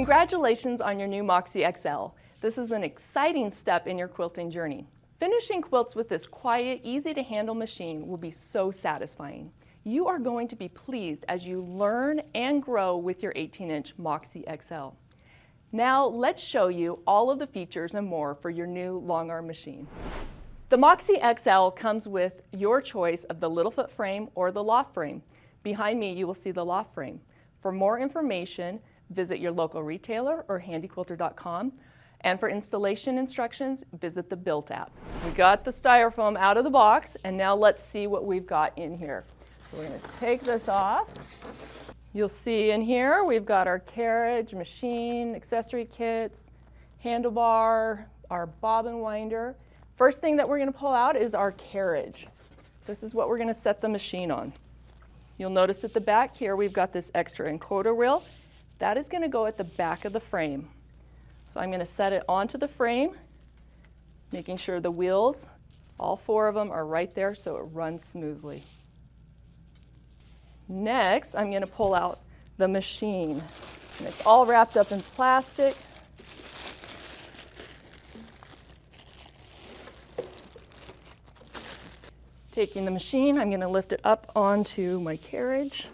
Congratulations on your new Moxie XL. This is an exciting step in your quilting journey. Finishing quilts with this quiet, easy to handle machine will be so satisfying. You are going to be pleased as you learn and grow with your 18-inch Moxie XL. Now let's show you all of the features and more for your new long arm machine. The Moxie XL comes with your choice of the Littlefoot frame or the loft frame. Behind me you will see the loft frame. For more information, visit your local retailer or handyquilter.com. And for installation instructions, visit the Built app. We got the styrofoam out of the box, and now let's see what we've got in here. So we're going to take this off. You'll see in here we've got our carriage, machine, accessory kits, handlebar, our bobbin winder. First thing that we're going to pull out is our carriage. This is what we're going to set the machine on. You'll notice at the back here we've got this extra encoder wheel. That is going to go at the back of the frame. So I'm going to set it onto the frame, making sure the wheels, all four of them, are right there so it runs smoothly. Next, I'm going to pull out the machine. And it's all wrapped up in plastic. Taking the machine, I'm going to lift it up onto my carriage.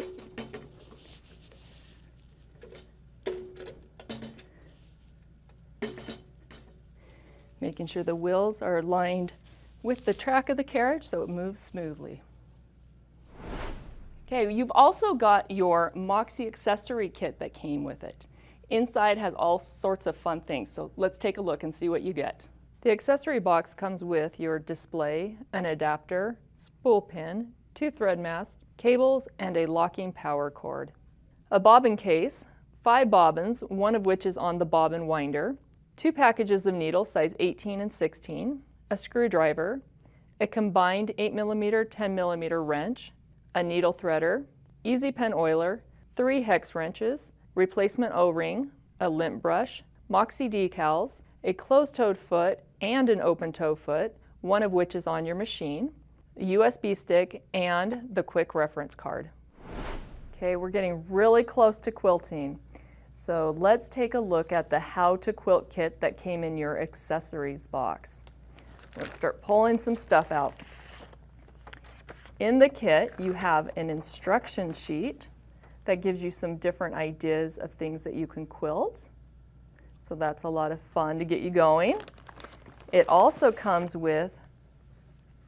Making sure the wheels are aligned with the track of the carriage so it moves smoothly. Okay, you've also got your Moxie accessory kit that came with it. Inside has all sorts of fun things, so let's take a look and see what you get. The accessory box comes with your display, an adapter, spool pin, 2 thread masts, cables, and a locking power cord. A bobbin case, 5 bobbins, one of which is on the bobbin winder, 2 packages of needles, size 18 and 16, a screwdriver, a combined 8mm, 10mm wrench, a needle threader, easy pen oiler, 3 hex wrenches, replacement O-ring, a lint brush, Moxie decals, a closed-toed foot and an open-toe foot, one of which is on your machine, a USB stick, and the quick reference card. Okay, we're getting really close to quilting. So let's take a look at the How to Quilt kit that came in your accessories box. Let's start pulling some stuff out. In the kit, you have an instruction sheet that gives you some different ideas of things that you can quilt. So that's a lot of fun to get you going. It also comes with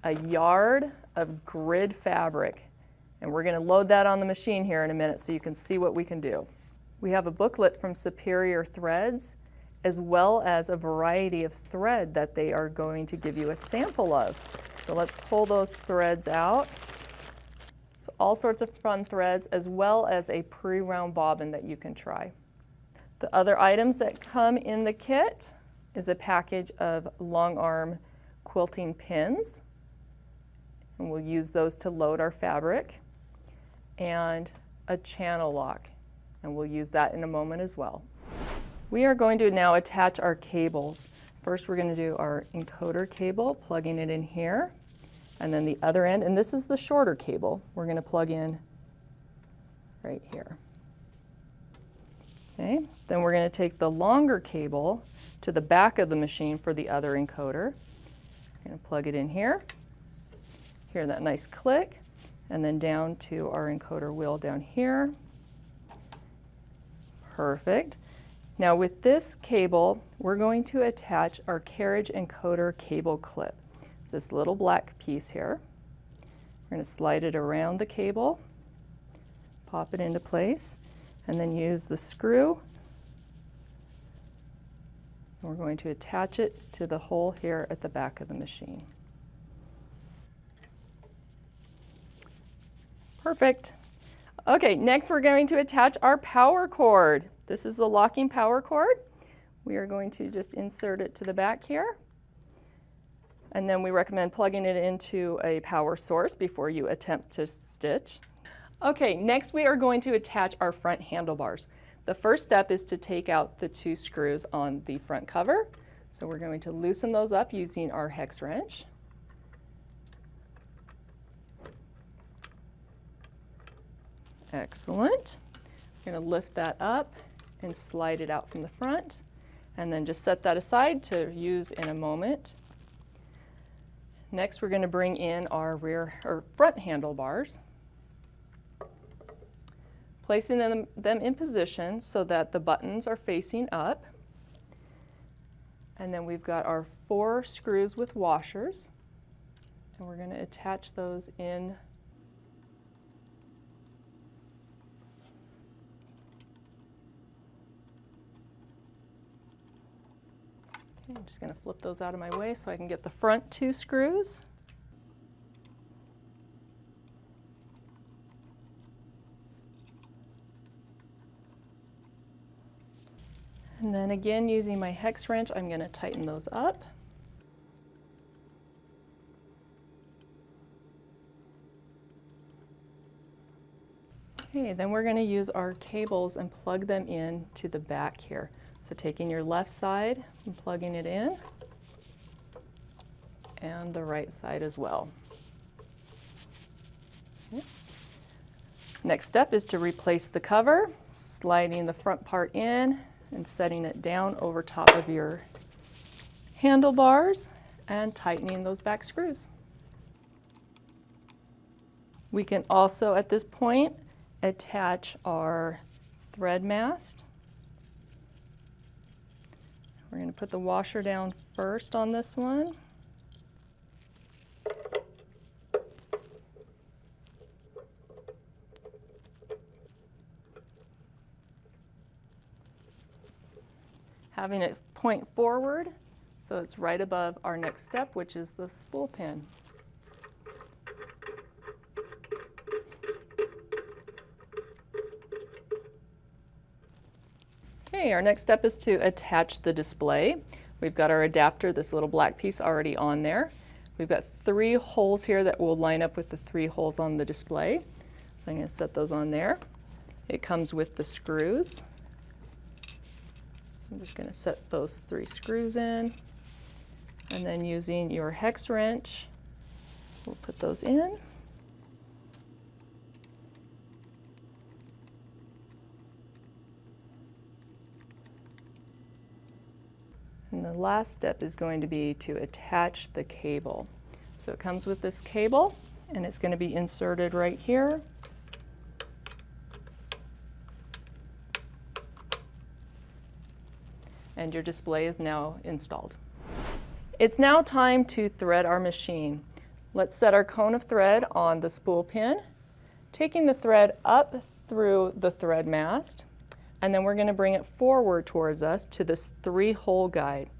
a yard of grid fabric. And we're going to load that on the machine here in a minute so you can see what we can do. We have a booklet from Superior Threads, as well as a variety of thread that they are going to give you a sample of. So let's pull those threads out. So all sorts of fun threads, as well as a pre-round bobbin that you can try. The other items that come in the kit is a package of long arm quilting pins, and we'll use those to load our fabric, and a channel lock. And we'll use that in a moment as well. We are going to now attach our cables. First we're going to do our encoder cable, plugging it in here, and then the other end, and this is the shorter cable, we're going to plug in right here. Okay, then we're going to take the longer cable to the back of the machine for the other encoder. I'm going to plug it in here, hear that nice click, and then down to our encoder wheel down here. Perfect. Now with this cable, we're going to attach our carriage encoder cable clip. It's this little black piece here. We're going to slide it around the cable, pop it into place, and then use the screw. And we're going to attach it to the hole here at the back of the machine. Perfect. Okay, next we're going to attach our power cord. This is the locking power cord. We are going to just insert it to the back here. And then we recommend plugging it into a power source before you attempt to stitch. Okay, next we are going to attach our front handlebars. The first step is to take out the 2 screws on the front cover. So we're going to loosen those up using our hex wrench. Excellent. We're going to lift that up and slide it out from the front, and then just set that aside to use in a moment. Next, we're going to bring in our front handlebars, placing them in position so that the buttons are facing up. And then we've got our 4 screws with washers, and we're going to attach those in. Okay, I'm just going to flip those out of my way so I can get the front 2 screws. And then again, using my hex wrench, I'm going to tighten those up. Okay, then we're going to use our cables and plug them in to the back here. So taking your left side and plugging it in, and the right side as well. Okay. Next step is to replace the cover, sliding the front part in and setting it down over top of your handlebars and tightening those back screws. We can also, at this point, attach our thread mast. We're going to put the washer down first on this one. Having it point forward so it's right above our next step, which is the spool pin. Okay, our next step is to attach the display. We've got our adapter, this little black piece already on there. We've got 3 holes here that will line up with the 3 holes on the display. So I'm going to set those on there. It comes with the screws. So I'm just going to set those 3 screws in. And then using your hex wrench, we'll put those in. And the last step is going to be to attach the cable. So it comes with this cable, and it's going to be inserted right here. And your display is now installed. It's now time to thread our machine. Let's set our cone of thread on the spool pin, taking the thread up through the thread mast. And then we're going to bring it forward towards us to this 3-hole guide.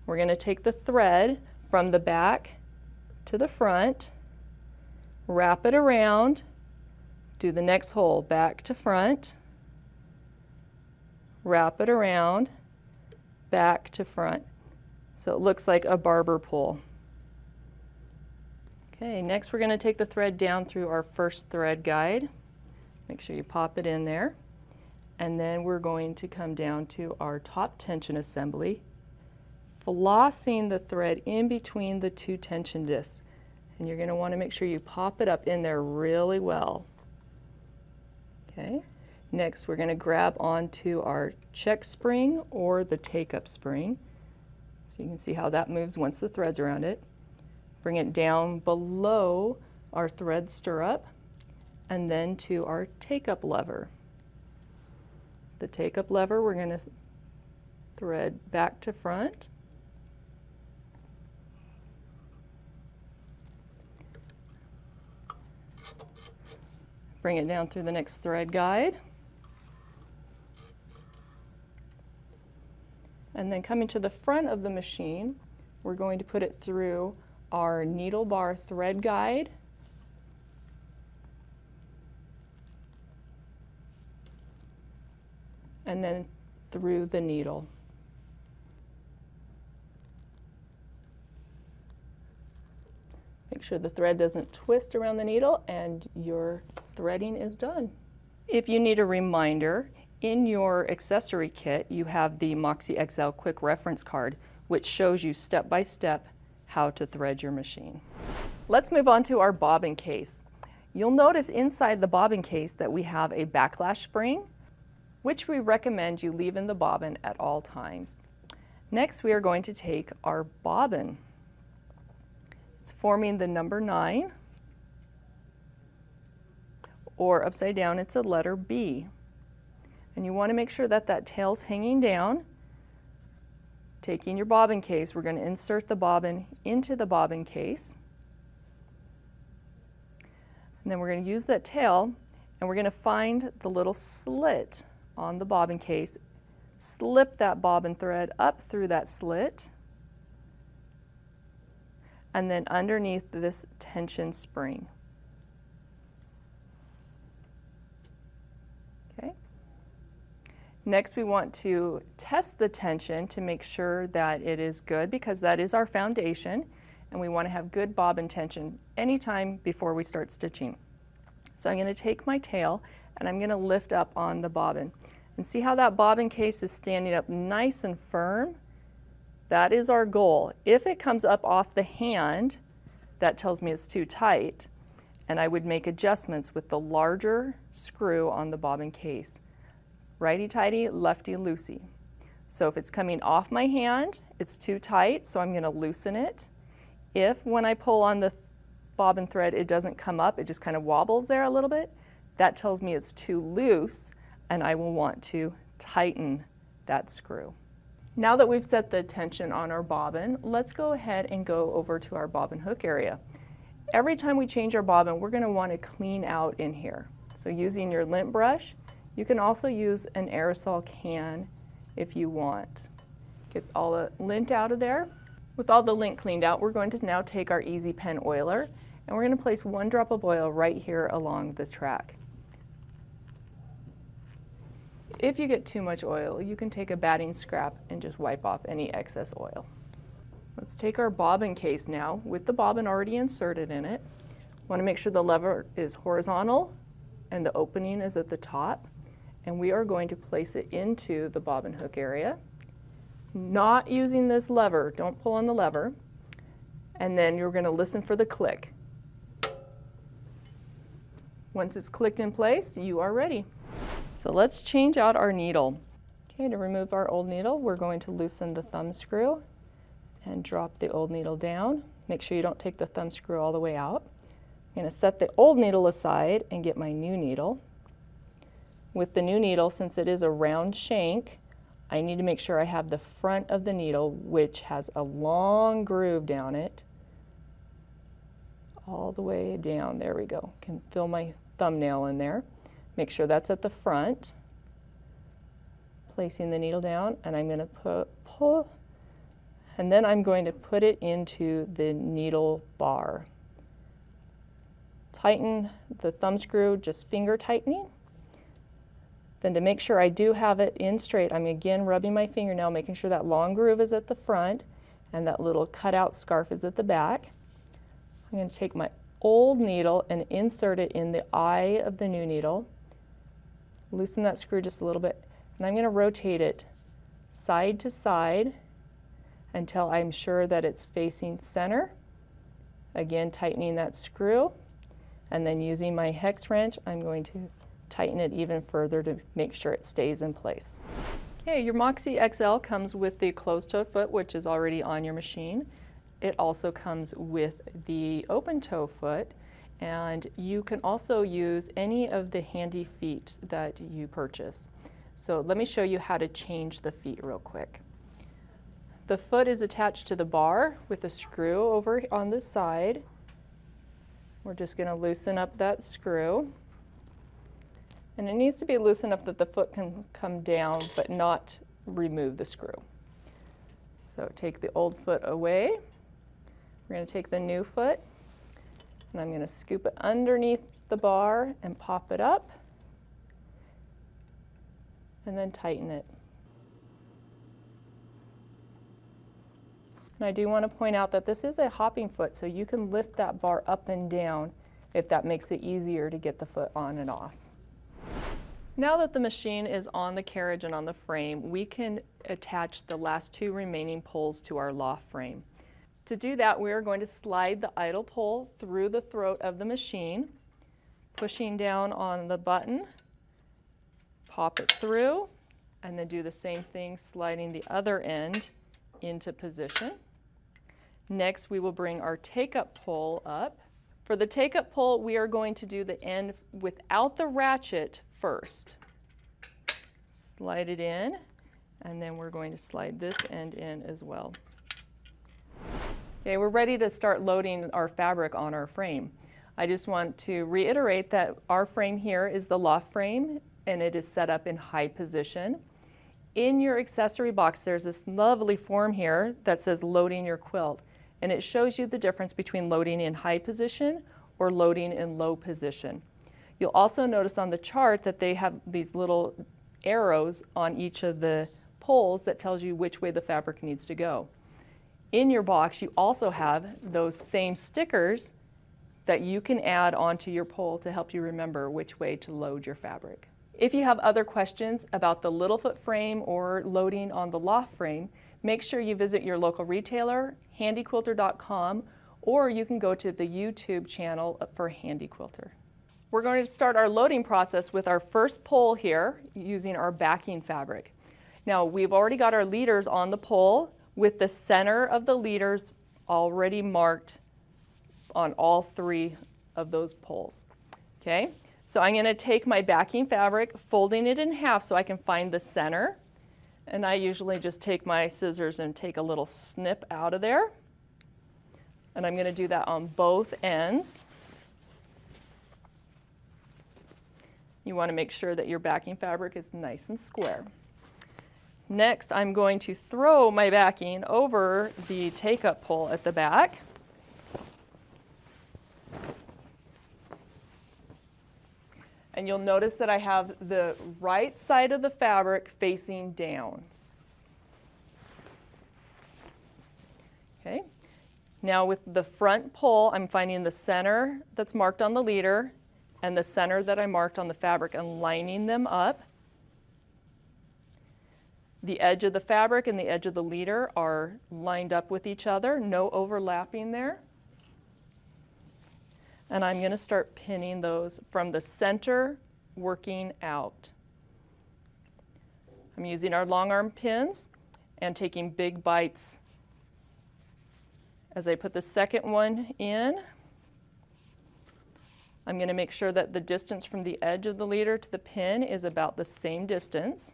We're going to take the thread from the back to the front, wrap it around, do the next hole, back to front, wrap it around, back to front. So it looks like a barber pole. Okay, next we're going to take the thread down through our first thread guide. Make sure you pop it in there. And then we're going to come down to our top tension assembly, flossing the thread in between the 2 tension discs. And you're going to want to make sure you pop it up in there really well. Okay. Next, we're going to grab onto our check spring or the take-up spring. So you can see how that moves once the thread's around it. Bring it down below our thread stirrup and then to our take-up lever. The take-up lever, we're going to thread back to front. Bring it down through the next thread guide. And then coming to the front of the machine, we're going to put it through our needle bar thread guide. And then through the needle. Make sure the thread doesn't twist around the needle and your threading is done. If you need a reminder, in your accessory kit you have the Moxie XL quick reference card, which shows you step by step how to thread your machine. Let's move on to our bobbin case. You'll notice inside the bobbin case that we have a backlash spring. which we recommend you leave in the bobbin at all times. Next, we are going to take our bobbin. It's forming the number 9, or upside down, it's a letter B. And you want to make sure that that tail's hanging down. Taking your bobbin case, we're going to insert the bobbin into the bobbin case. And then we're going to use that tail, and we're going to find the little slit on the bobbin case, slip that bobbin thread up through that slit, and then underneath this tension spring. Okay. Next, we want to test the tension to make sure that it is good, because that is our foundation, and we want to have good bobbin tension anytime before we start stitching. So I'm going to take my tail and I'm going to lift up on the bobbin. And see how that bobbin case is standing up nice and firm? That is our goal. If it comes up off the hand, that tells me it's too tight, and I would make adjustments with the larger screw on the bobbin case. Righty-tighty, lefty-loosey. So if it's coming off my hand, it's too tight, so I'm going to loosen it. If when I pull on the bobbin thread it doesn't come up, it just kind of wobbles there a little bit, that tells me it's too loose, and I will want to tighten that screw. Now that we've set the tension on our bobbin, let's go ahead and go over to our bobbin hook area. Every time we change our bobbin, we're going to want to clean out in here. So using your lint brush, you can also use an aerosol can if you want. Get all the lint out of there. With all the lint cleaned out, we're going to now take our Easy Pen oiler, and we're going to place 1 drop of oil right here along the track. If you get too much oil, you can take a batting scrap and just wipe off any excess oil. Let's take our bobbin case now with the bobbin already inserted in it. Want to make sure the lever is horizontal and the opening is at the top, and we are going to place it into the bobbin hook area. Not using this lever, don't pull on the lever, and then you're going to listen for the click. Once it's clicked in place, you are ready. So let's change out our needle. Okay, to remove our old needle, we're going to loosen the thumb screw and drop the old needle down. Make sure you don't take the thumb screw all the way out. I'm going to set the old needle aside and get my new needle. With the new needle, since it is a round shank, I need to make sure I have the front of the needle, which has a long groove down it, all the way down. There we go. Can feel my thumbnail in there. Make sure that's at the front. Placing the needle down, and I'm going to pull, and then I'm going to put it into the needle bar. Tighten the thumb screw, just finger tightening. Then to make sure I do have it in straight, I'm again rubbing my fingernail, making sure that long groove is at the front and that little cutout scarf is at the back. I'm going to take my old needle and insert it in the eye of the new needle. Loosen that screw just a little bit, and I'm going to rotate it side to side until I'm sure that it's facing center. Again, tightening that screw, and then using my hex wrench, I'm going to tighten it even further to make sure it stays in place. Okay, your Moxie XL comes with the closed-toe foot, which is already on your machine. It also comes with the open-toe foot, and you can also use any of the handy feet that you purchase. So let me show you how to change the feet real quick. The foot is attached to the bar with a screw over on the side. We're just going to loosen up that screw. And it needs to be loose enough that the foot can come down but not remove the screw. So take the old foot away. We're going to take the new foot, and I'm going to scoop it underneath the bar and pop it up, and then tighten it. And I do want to point out that this is a hopping foot, so you can lift that bar up and down if that makes it easier to get the foot on and off. Now that the machine is on the carriage and on the frame, we can attach the last 2 remaining poles to our loft frame. To do that, we are going to slide the idle pole through the throat of the machine, pushing down on the button, pop it through, and then do the same thing, sliding the other end into position. Next, we will bring our take-up pole up. For the take-up pole, we are going to do the end without the ratchet first. Slide it in, and then we're going to slide this end in as well. Okay, we're ready to start loading our fabric on our frame. I just want to reiterate that our frame here is the loft frame, and it is set up in high position. In your accessory box, there's this lovely form here that says loading your quilt, and it shows you the difference between loading in high position or loading in low position. You'll also notice on the chart that they have these little arrows on each of the poles that tells you which way the fabric needs to go. In your box, you also have those same stickers that you can add onto your pole to help you remember which way to load your fabric. If you have other questions about the Littlefoot frame or loading on the loft frame, make sure you visit your local retailer, handyquilter.com, or you can go to the YouTube channel for Handy Quilter. We're going to start our loading process with our first pole here using our backing fabric. Now, we've already got our leaders on the pole with the center of the leaders already marked on all 3 of those poles. Okay? So I'm going to take my backing fabric, folding it in half so I can find the center. And I usually just take my scissors and take a little snip out of there. And I'm going to do that on both ends. You want to make sure that your backing fabric is nice and square. Next, I'm going to throw my backing over the take-up pole at the back. And you'll notice that I have the right side of the fabric facing down. Okay. Now with the front pole, I'm finding the center that's marked on the leader and the center that I marked on the fabric and lining them up. The edge of the fabric and the edge of the leader are lined up with each other, no overlapping there. And I'm going to start pinning those from the center working out. I'm using our long arm pins and taking big bites. As I put the second one in, I'm going to make sure that the distance from the edge of the leader to the pin is about the same distance,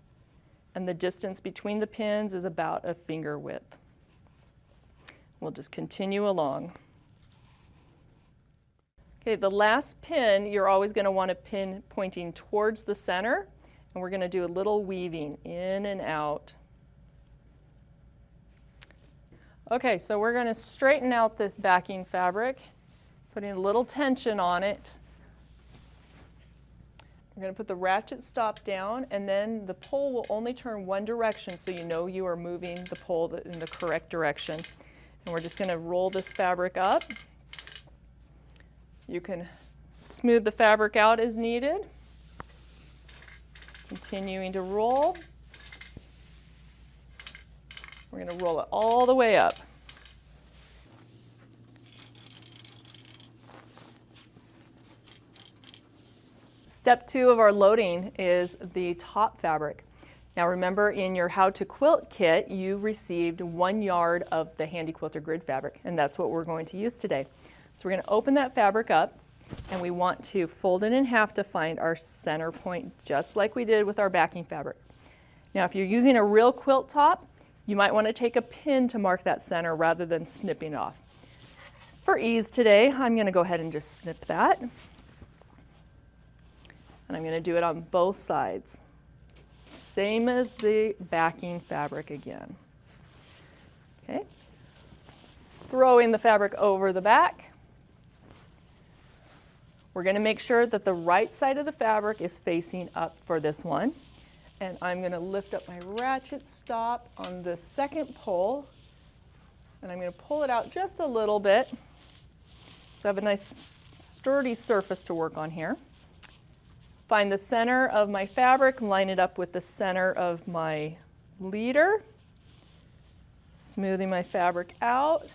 and the distance between the pins is about a finger width. We'll just continue along. Okay, the last pin, you're always going to want to pin pointing towards the center, and we're going to do a little weaving in and out. Okay, so we're going to straighten out this backing fabric, putting a little tension on it. We're going to put the ratchet stop down, and then the pole will only turn one direction, so you know you are moving the pole in the correct direction. And we're just going to roll this fabric up. You can smooth the fabric out as needed. Continuing to roll. We're going to roll it all the way up. Step 2 of our loading is the top fabric. Now remember, in your How to Quilt kit, you received 1 yard of the Handy Quilter grid fabric, and that's what we're going to use today. So we're going to open that fabric up, and we want to fold it in half to find our center point, just like we did with our backing fabric. Now if you're using a real quilt top, you might want to take a pin to mark that center rather than snipping off. For ease today, I'm going to go ahead and just snip that. And I'm going to do it on both sides. Same as the backing fabric again. Okay. Throwing the fabric over the back. We're going to make sure that the right side of the fabric is facing up for this one. And I'm going to lift up my ratchet stop on the second pole, and I'm going to pull it out just a little bit so I have a nice sturdy surface to work on here. Find the center of my fabric, line it up with the center of my leader, smoothing my fabric out.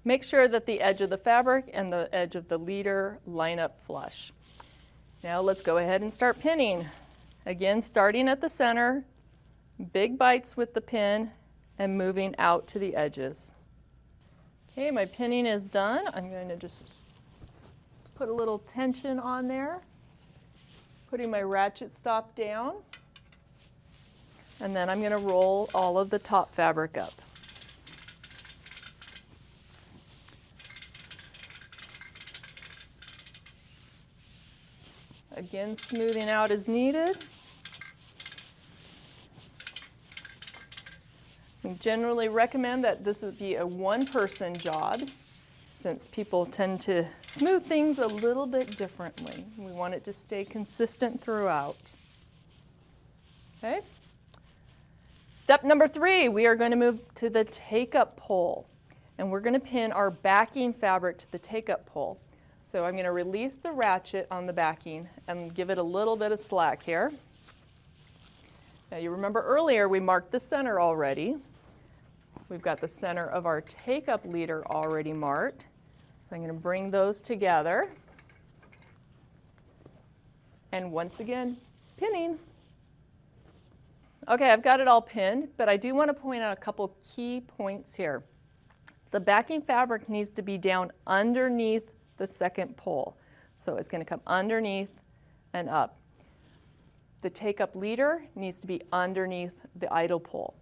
Make sure that the edge of the fabric and the edge of the leader line up flush. Now let's go ahead and start pinning. Again, starting at the center, big bites with the pin, and moving out to the edges. Okay, my pinning is done. I'm going to just put a little tension on there, putting my ratchet stop down, and then I'm going to roll all of the top fabric up. Again, smoothing out as needed. We generally recommend that this would be a one-person job, since people tend to smooth things a little bit differently. We want it to stay consistent throughout. Okay. Step number 3, we are going to move to the take-up pole, and we're going to pin our backing fabric to the take-up pole. So I'm going to release the ratchet on the backing and give it a little bit of slack here. Now you remember earlier we marked the center already. We've got the center of our take-up leader already marked. So I'm going to bring those together. And once again, pinning. Okay, I've got it all pinned, but I do want to point out a couple key points here. The backing fabric needs to be down underneath the second pole. So it's going to come underneath and up. The take-up leader needs to be underneath the idle pole.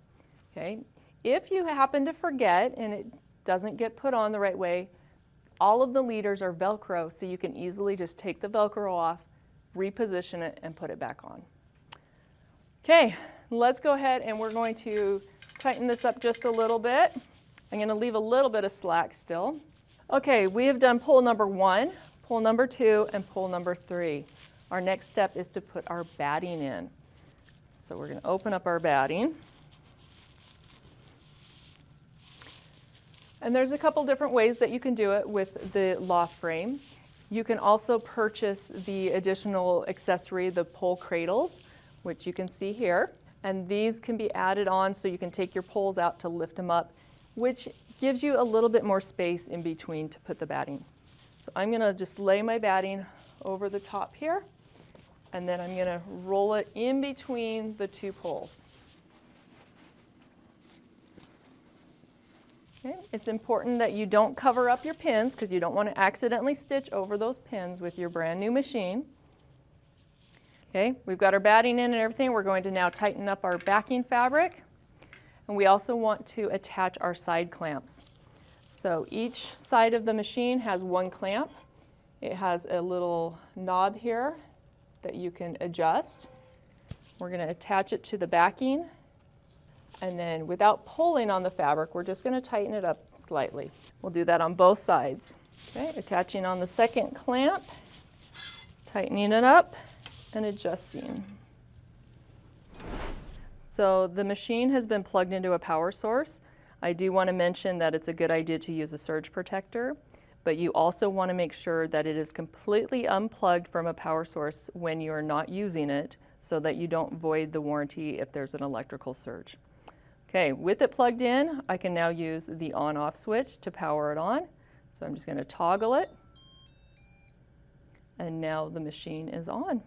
Okay? If you happen to forget and it doesn't get put on the right way, all of the leaders are Velcro, so you can easily just take the Velcro off, reposition it, and put it back on. Okay, let's go ahead and we're going to tighten this up just a little bit. I'm going to leave a little bit of slack still. Okay, we have done pole number 1, pole number 2, and pole number 3. Our next step is to put our batting in. So we're going to open up our batting. And there's a couple different ways that you can do it with the loft frame. You can also purchase the additional accessory, the pole cradles, which you can see here. And these can be added on so you can take your poles out to lift them up, which gives you a little bit more space in between to put the batting. So I'm going to just lay my batting over the top here, and then I'm going to roll it in between the two poles. Okay. It's important that you don't cover up your pins because you don't want to accidentally stitch over those pins with your brand new machine. Okay, we've got our batting in and everything. We're going to now tighten up our backing fabric. And we also want to attach our side clamps. So each side of the machine has one clamp. It has a little knob here that you can adjust. We're going to attach it to the backing. And then without pulling on the fabric, we're just going to tighten it up slightly. We'll do that on both sides. Okay, attaching on the second clamp, tightening it up, and adjusting. So the machine has been plugged into a power source. I do want to mention that it's a good idea to use a surge protector, but you also want to make sure that it is completely unplugged from a power source when you are not using it so that you don't void the warranty if there's an electrical surge. Okay, with it plugged in, I can now use the on-off switch to power it on. So I'm just going to toggle it, and now the machine is on.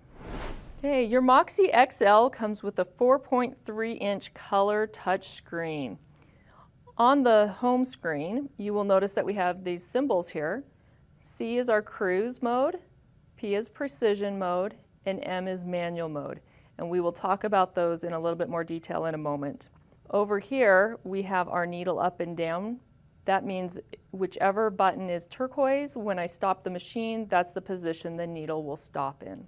Okay, your Moxie XL comes with a 4.3-inch color touch screen. On the home screen, you will notice that we have these symbols here. C is our cruise mode, P is precision mode, and M is manual mode. And we will talk about those in a little bit more detail in a moment. Over here, we have our needle up and down. That means whichever button is turquoise, when I stop the machine, that's the position the needle will stop in.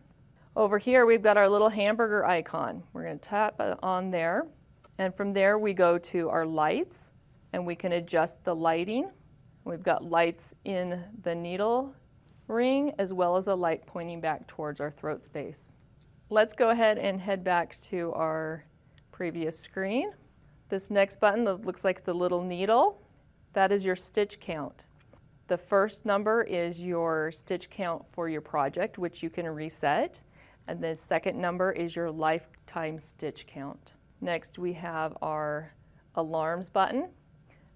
Over here, we've got our little hamburger icon. We're going to tap on there, and from there we go to our lights, and we can adjust the lighting. We've got lights in the needle ring, as well as a light pointing back towards our throat space. Let's go ahead and head back to our previous screen. This next button that looks like the little needle, that is your stitch count. The first number is your stitch count for your project, which you can reset. And the second number is your lifetime stitch count. Next, we have our alarms button.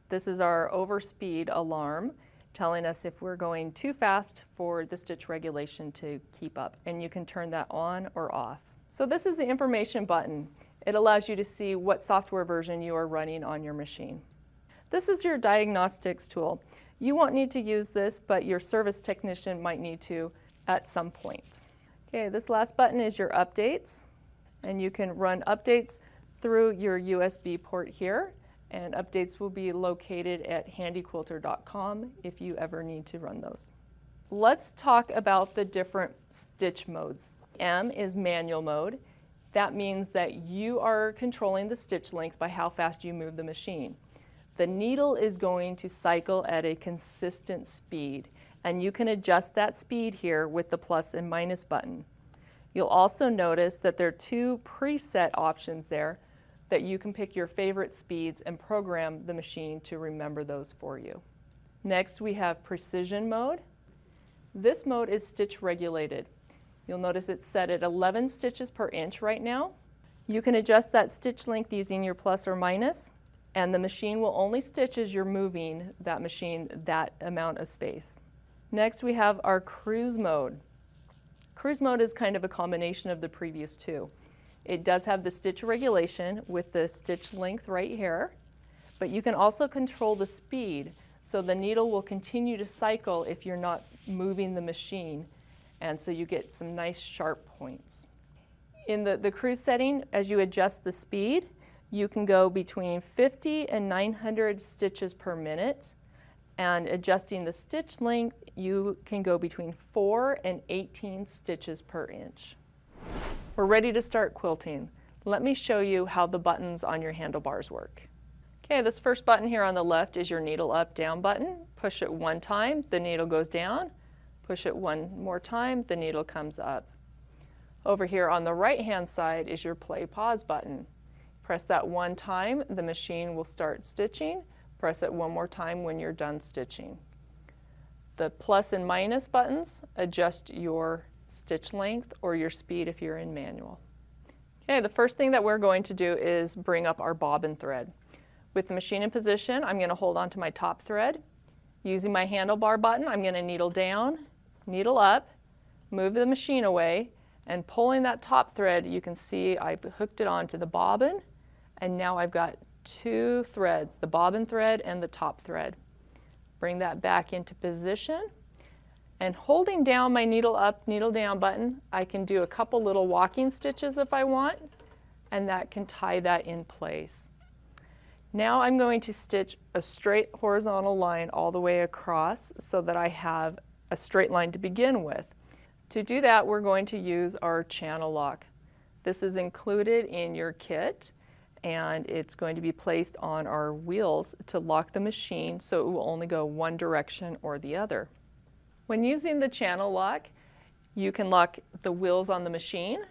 This is our overspeed alarm, telling us if we're going too fast for the stitch regulation to keep up. And you can turn that on or off. So this is the information button. It allows you to see what software version you are running on your machine. This is your diagnostics tool. You won't need to use this, but your service technician might need to at some point. Okay, this last button is your updates, and you can run updates through your USB port here, and updates will be located at handyquilter.com if you ever need to run those. Let's talk about the different stitch modes. M is manual mode. That means that you are controlling the stitch length by how fast you move the machine. The needle is going to cycle at a consistent speed, and you can adjust that speed here with the plus and minus button. You'll also notice that there are two preset options there that you can pick your favorite speeds and program the machine to remember those for you. Next, we have precision mode. This mode is stitch regulated. You'll notice it's set at 11 stitches per inch right now. You can adjust that stitch length using your plus or minus, and the machine will only stitch as you're moving that machine that amount of space. Next, we have our cruise mode. Cruise mode is kind of a combination of the previous two. It does have the stitch regulation with the stitch length right here, but you can also control the speed, so the needle will continue to cycle if you're not moving the machine, and so you get some nice sharp points. In the cruise setting, as you adjust the speed, you can go between 50 and 900 stitches per minute, and adjusting the stitch length, you can go between 4 and 18 stitches per inch. We're ready to start quilting. Let me show you how the buttons on your handlebars work. Okay, this first button here on the left is your needle up, down button. Push it one time, the needle goes down. Push it one more time, the needle comes up. Over here on the right-hand side is your play pause button. Press that one time, the machine will start stitching. Press it one more time when you're done stitching. The plus and minus buttons adjust your stitch length or your speed if you're in manual. Okay, the first thing that we're going to do is bring up our bobbin thread. With the machine in position, I'm going to hold on to my top thread. Using my handlebar button, I'm going to needle down, needle up, move the machine away, and pulling that top thread, you can see I've hooked it onto the bobbin, and now I've got two threads, the bobbin thread and the top thread. Bring that back into position, and holding down my needle up, needle down button, I can do a couple little walking stitches if I want, and that can tie that in place. Now I'm going to stitch a straight horizontal line all the way across so that I have a straight line to begin with. To do that, we're going to use our channel lock. This is included in your kit, and it's going to be placed on our wheels to lock the machine so it will only go one direction or the other. When using the channel lock, you can lock the wheels on the machine,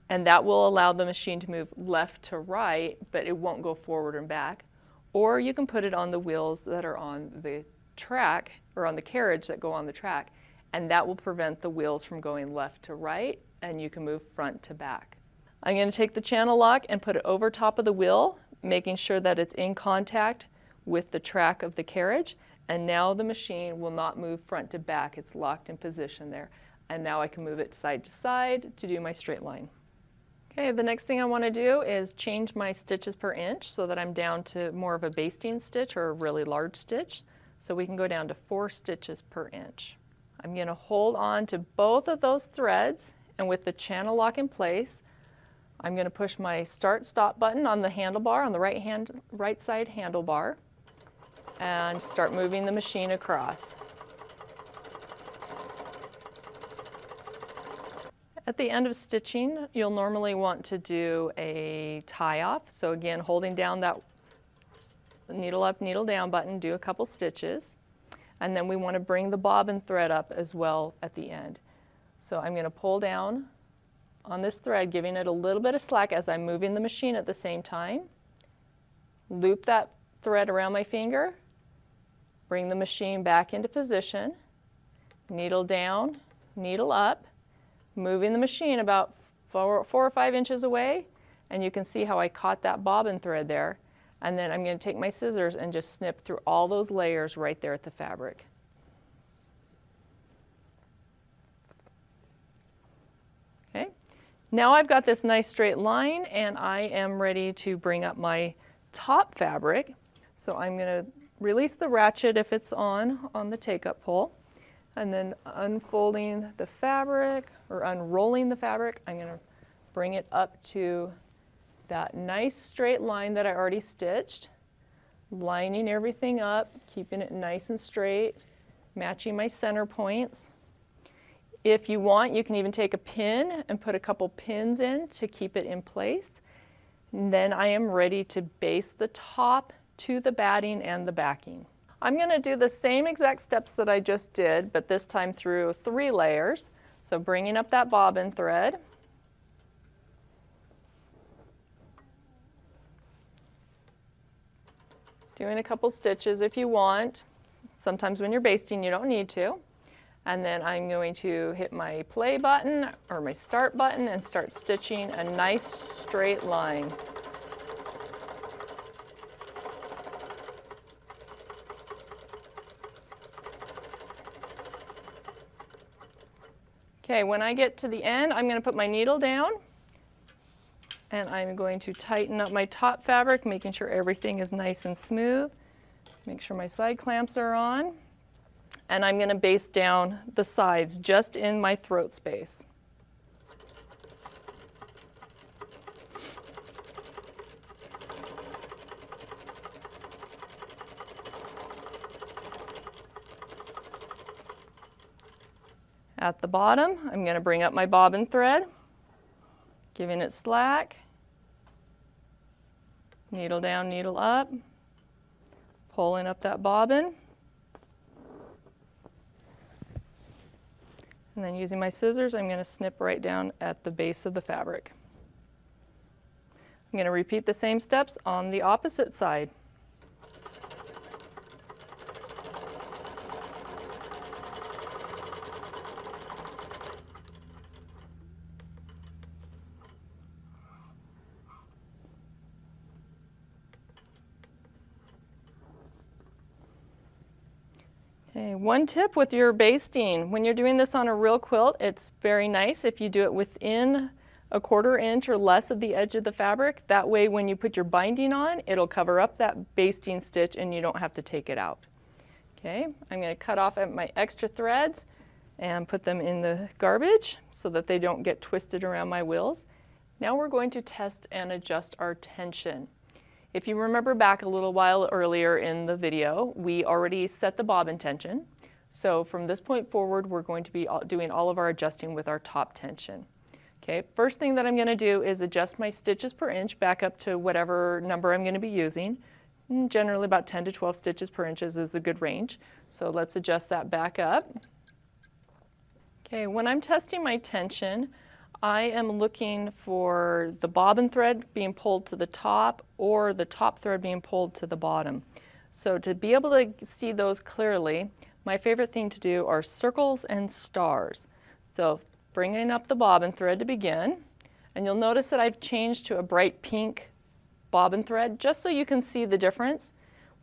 and that will allow the machine to move left to right, but it won't go forward and back. Or you can put it on the wheels that are on the track or on the carriage that go on the track, and that will prevent the wheels from going left to right, and you can move front to back. I'm going to take the channel lock and put it over top of the wheel, making sure that it's in contact with the track of the carriage, and now the machine will not move front to back. It's locked in position there, and now I can move it side to side to do my straight line. Okay, the next thing I want to do is change my stitches per inch so that I'm down to more of a basting stitch or a really large stitch. So we can go down to 4 stitches per inch. I'm going to hold on to both of those threads, and with the channel lock in place, I'm going to push my start-stop button on the handlebar, on the right side handlebar, and start moving the machine across. At the end of stitching, you'll normally want to do a tie-off. So again, holding down that needle up, needle down button, do a couple stitches. And then we want to bring the bobbin thread up as well at the end. So I'm going to pull down on this thread, giving it a little bit of slack as I'm moving the machine at the same time. Loop that thread around my finger, bring the machine back into position, needle down, needle up, moving the machine about 4 or 5 inches away, and you can see how I caught that bobbin thread there. And then I'm going to take my scissors and just snip through all those layers right there at the fabric. Okay, Now I've got this nice straight line and I am ready to bring up my top fabric. So I'm going to release the ratchet if it's on the take-up pole, and then unfolding the fabric or unrolling the fabric, I'm going to bring it up to that nice straight line that I already stitched, lining everything up, keeping it nice and straight, matching my center points. If you want, you can even take a pin and put a couple pins in to keep it in place. And then I am ready to base the top to the batting and the backing. I'm going to do the same exact steps that I just did, but this time through 3 layers. So bringing up that bobbin thread, doing a couple stitches if you want. Sometimes when you're basting you don't need to. And then I'm going to hit my play button or my start button and start stitching a nice straight line. Okay, when I get to the end, I'm going to put my needle down and I'm going to tighten up my top fabric, making sure everything is nice and smooth. Make sure my side clamps are on. And I'm going to baste down the sides just in my throat space. At the bottom, I'm going to bring up my bobbin thread, giving it slack, needle down, needle up, pulling up that bobbin, and then using my scissors, I'm going to snip right down at the base of the fabric. I'm going to repeat the same steps on the opposite side. Okay, one tip with your basting, when you're doing this on a real quilt, it's very nice if you do it within a 1/4 inch or less of the edge of the fabric. That way when you put your binding on, it'll cover up that basting stitch and you don't have to take it out. Okay, I'm going to cut off at my extra threads and put them in the garbage so that they don't get twisted around my wheels. Now we're going to test and adjust our tension. If you remember back a little while earlier in the video, we already set the bobbin tension. So from this point forward, we're going to be doing all of our adjusting with our top tension. Okay, first thing that I'm going to do is adjust my stitches per inch back up to whatever number I'm going to be using. Generally about 10 to 12 stitches per inch is a good range. So let's adjust that back up. Okay, when I'm testing my tension, I am looking for the bobbin thread being pulled to the top or the top thread being pulled to the bottom. So to be able to see those clearly, my favorite thing to do are circles and stars. So bringing up the bobbin thread to begin, and you'll notice that I've changed to a bright pink bobbin thread just so you can see the difference.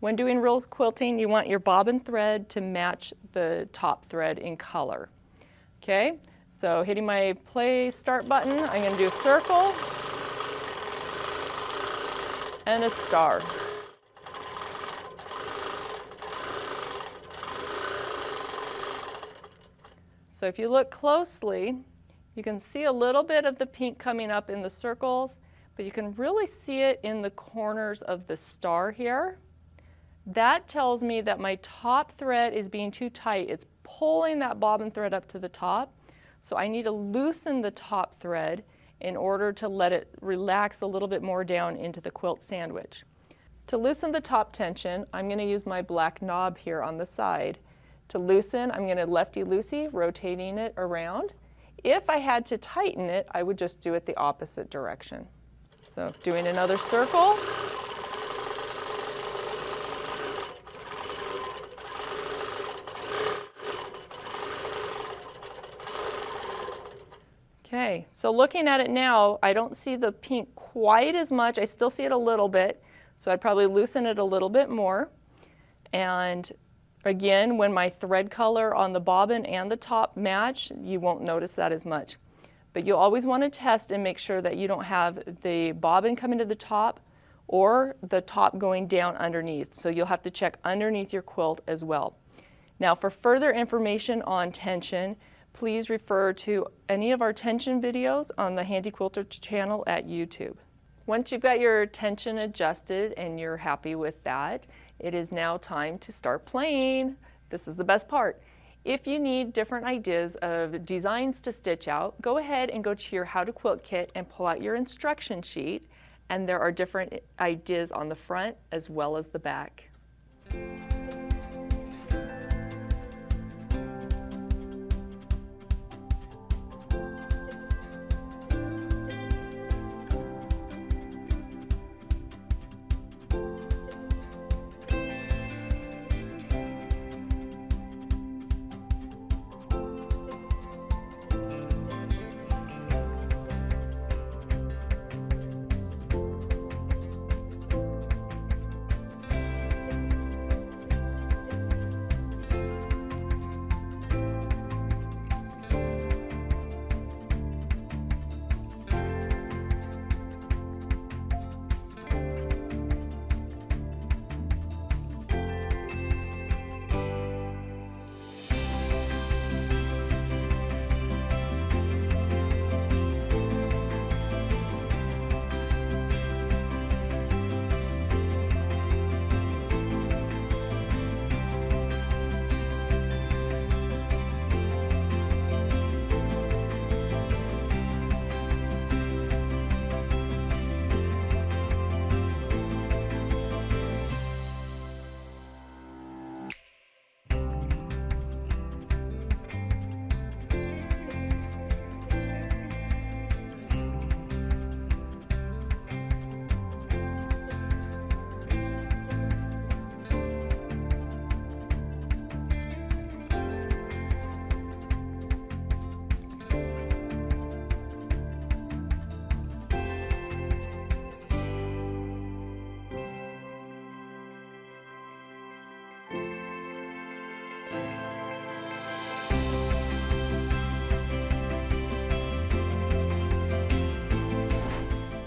When doing real quilting, you want your bobbin thread to match the top thread in color. Okay? So hitting my play start button, I'm going to do a circle and a star. So if you look closely, you can see a little bit of the pink coming up in the circles, but you can really see it in the corners of the star here. That tells me that my top thread is being too tight. It's pulling that bobbin thread up to the top. So I need to loosen the top thread in order to let it relax a little bit more down into the quilt sandwich. To loosen the top tension, I'm going to use my black knob here on the side. To loosen, I'm going to lefty-loosey, rotating it around. If I had to tighten it, I would just do it the opposite direction. So doing another circle. Okay, so looking at it now, I don't see the pink quite as much. I still see it a little bit, so I'd probably loosen it a little bit more. And again, when my thread color on the bobbin and the top match, you won't notice that as much. But you'll always want to test and make sure that you don't have the bobbin coming to the top or the top going down underneath. So you'll have to check underneath your quilt as well. Now for further information on tension, please refer to any of our tension videos on the Handy Quilter channel at YouTube. Once you've got your tension adjusted and you're happy with that, it is now time to start playing. This is the best part. If you need different ideas of designs to stitch out, go ahead and go to your How to Quilt kit and pull out your instruction sheet, and there are different ideas on the front as well as the back.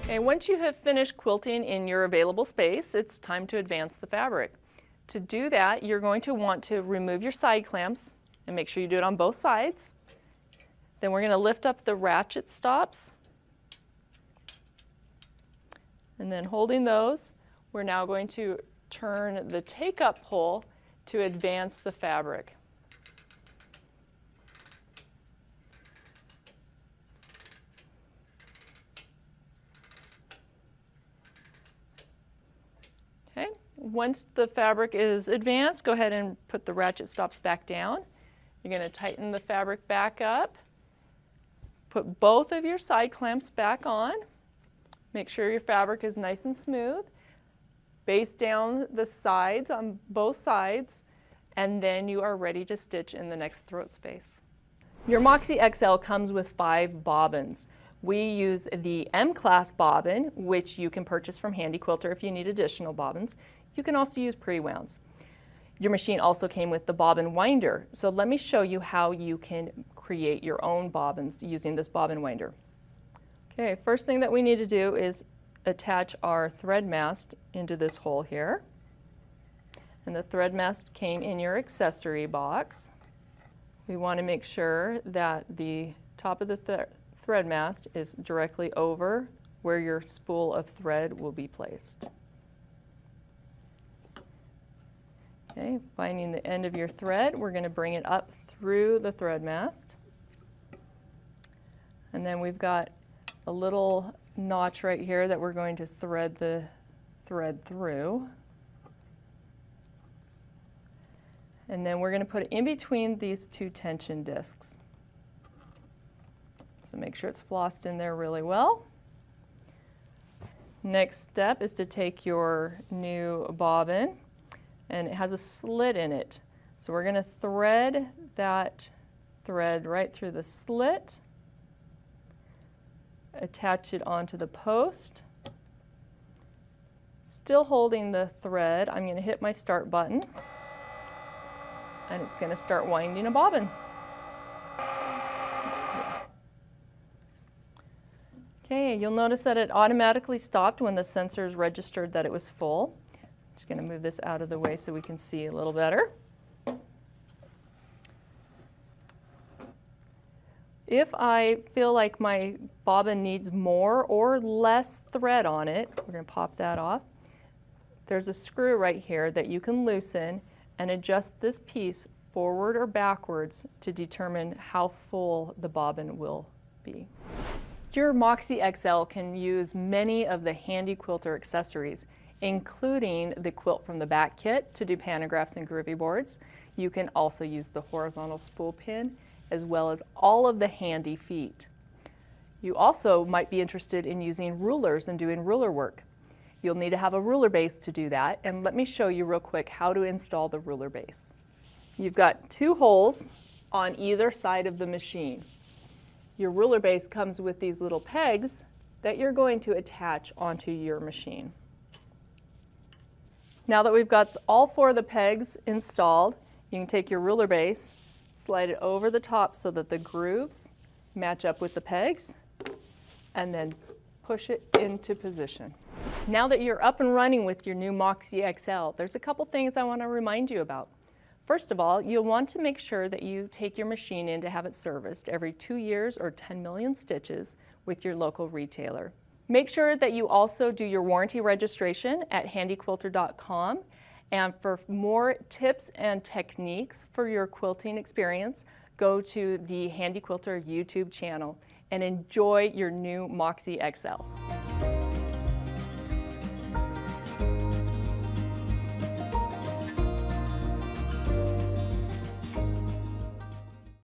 Okay, once you have finished quilting in your available space, it's time to advance the fabric. To do that, you're going to want to remove your side clamps and make sure you do it on both sides. Then we're going to lift up the ratchet stops. And then holding those, we're now going to turn the take-up pole to advance the fabric. Once the fabric is advanced, go ahead and put the ratchet stops back down. You're going to tighten the fabric back up. Put both of your side clamps back on. Make sure your fabric is nice and smooth. Baste down the sides on both sides, and then you are ready to stitch in the next throat space. Your Moxie XL comes with 5 bobbins. We use the M-class bobbin, which you can purchase from Handy Quilter if you need additional bobbins. You can also use pre-wounds. Your machine also came with the bobbin winder, so let me show you how you can create your own bobbins using this bobbin winder. Okay, first thing that we need to do is attach our thread mast into this hole here. And the thread mast came in your accessory box. We want to make sure that the top of the thread mast is directly over where your spool of thread will be placed. Okay, finding the end of your thread, we're going to bring it up through the thread mast. And then we've got a little notch right here that we're going to thread the thread through. And then we're going to put it in between these 2 tension discs. So make sure it's flossed in there really well. Next step is to take your new bobbin, and it has a slit in it. So we're going to thread that thread right through the slit, attach it onto the post. Still holding the thread, I'm going to hit my start button, and it's going to start winding a bobbin. Okay, you'll notice that it automatically stopped when the sensors registered that it was full. I'm just going to move this out of the way so we can see a little better. If I feel like my bobbin needs more or less thread on it, we're going to pop that off. There's a screw right here that you can loosen and adjust this piece forward or backwards to determine how full the bobbin will be. Your Moxie XL can use many of the handy quilter accessories, including the quilt from the back kit to do pantographs and groovy boards. You can also use the horizontal spool pin, as well as all of the handy feet. You also might be interested in using rulers and doing ruler work. You'll need to have a ruler base to do that, and let me show you real quick how to install the ruler base. You've got 2 holes on either side of the machine. Your ruler base comes with these little pegs that you're going to attach onto your machine. Now that we've got all 4 of the pegs installed, you can take your ruler base, slide it over the top so that the grooves match up with the pegs, and then push it into position. Now that you're up and running with your new Moxie XL, there's a couple things I want to remind you about. First of all, you'll want to make sure that you take your machine in to have it serviced every 2 years or 10 million stitches with your local retailer. Make sure that you also do your warranty registration at handyquilter.com. And for more tips and techniques for your quilting experience, go to the Handy Quilter YouTube channel and enjoy your new Moxie XL.